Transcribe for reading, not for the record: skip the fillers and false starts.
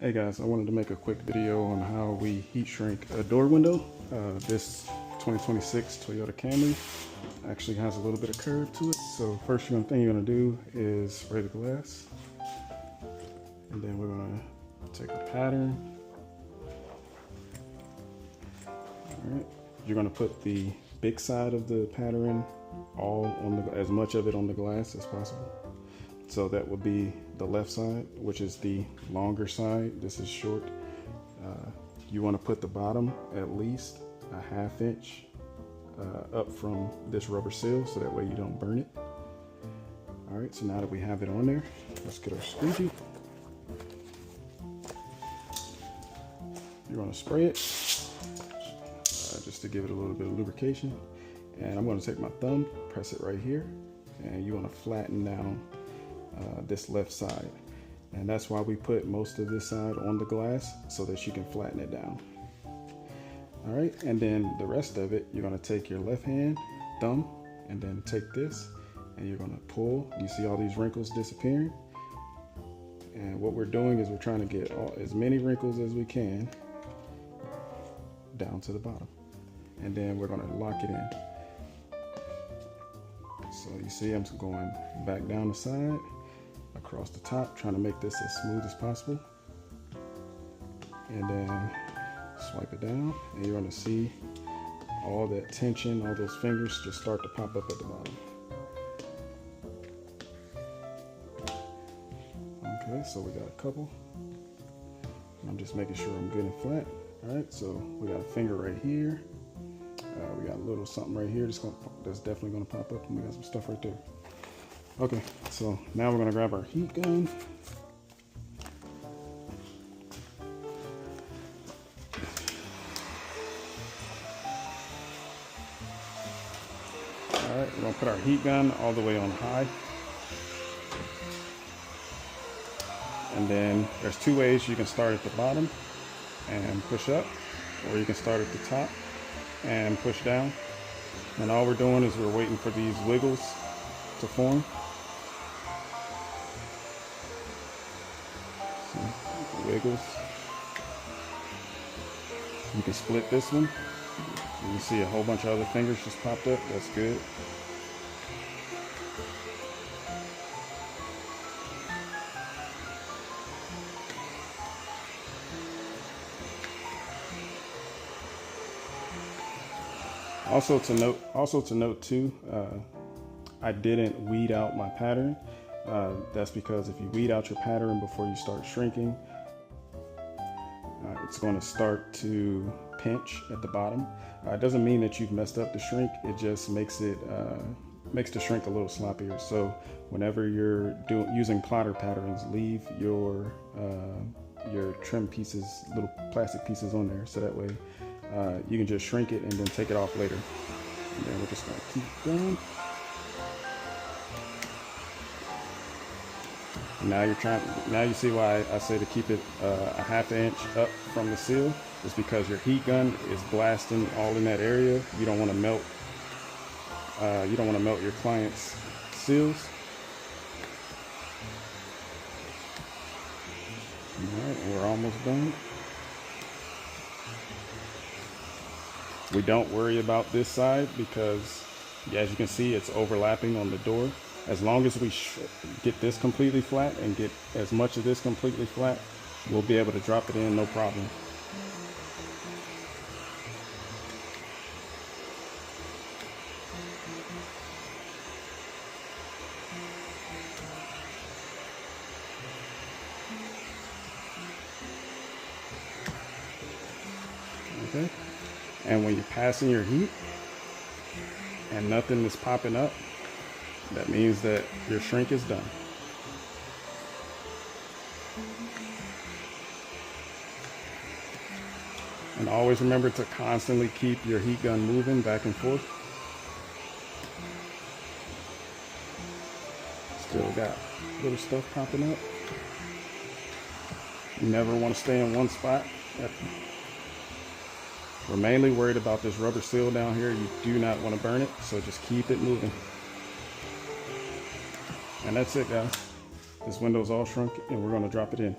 Hey guys, I wanted to make a quick video on how we heat shrink a door window. This 2026 Toyota Camry actually has a little bit of curve to it. So first thing you're gonna do is spray the glass. And then we're gonna take a pattern. All right, you're gonna put the big side of the pattern all on as much of it on the glass as possible. So that would be the left side, which is the longer side. This is short. You want to put the bottom at least a ½ inch up from this rubber seal, so that way you don't burn it. All right, so now that we have it on there, let's get our squeegee. You're going to spray it just to give it a little bit of lubrication. And I'm going to take my thumb, press it right here, and you want to flatten down this left side. And that's why we put most of this side on the glass, so that you can flatten it down. All right, and then the rest of it, you're going to take your left hand thumb and then take this and you're going to pull. You see all these wrinkles disappearing, and what we're doing is we're trying to get as many wrinkles as we can down to the bottom, and then we're going to lock it in. So you see I'm going back down the side, across the top, trying to make this as smooth as possible. And then swipe it down, and you're going to see all that tension, all those fingers just start to pop up at the bottom. Okay, so we got a couple. I'm just making sure I'm good and flat. All right, so we got a finger right here. We got a little something right here that's definitely going to pop up, and we got some stuff right there. Okay, so now we're going to grab our heat gun. All right, we're going to put our heat gun all the way on high. And then there's two ways. You can start at the bottom and push up, or you can start at the top and push down. And all we're doing is we're waiting for these wiggles to form. So, wiggles. You can split this one. You see a whole bunch of other fingers just popped up. That's good. Also to note too, I didn't weed out my pattern. That's because if you weed out your pattern before you start shrinking, it's going to start to pinch at the bottom. It doesn't mean that you've messed up the shrink. It just makes the shrink a little sloppier. So whenever you're using plotter patterns, leave your trim pieces, little plastic pieces on there, so that way you can just shrink it and then take it off later. And then we're just going to keep going. And now you see why I say to keep it a ½ inch up from the seal. Is because your heat gun is blasting all in that area. You don't want to melt. You don't want to melt your client's seals. All right, we're almost done. We don't worry about this side because, as you can see, it's overlapping on the door. As long as we get this completely flat and get as much of this completely flat, we'll be able to drop it in no problem. Okay, and when you're passing your heat and nothing is popping up, that means that your shrink is done. And always remember to constantly keep your heat gun moving back and forth. Still got little stuff popping up. You never want to stay in one spot. We're mainly worried about this rubber seal down here. You do not want to burn it, so just keep it moving. And that's it, guys. This window's all shrunk, and we're going to drop it in.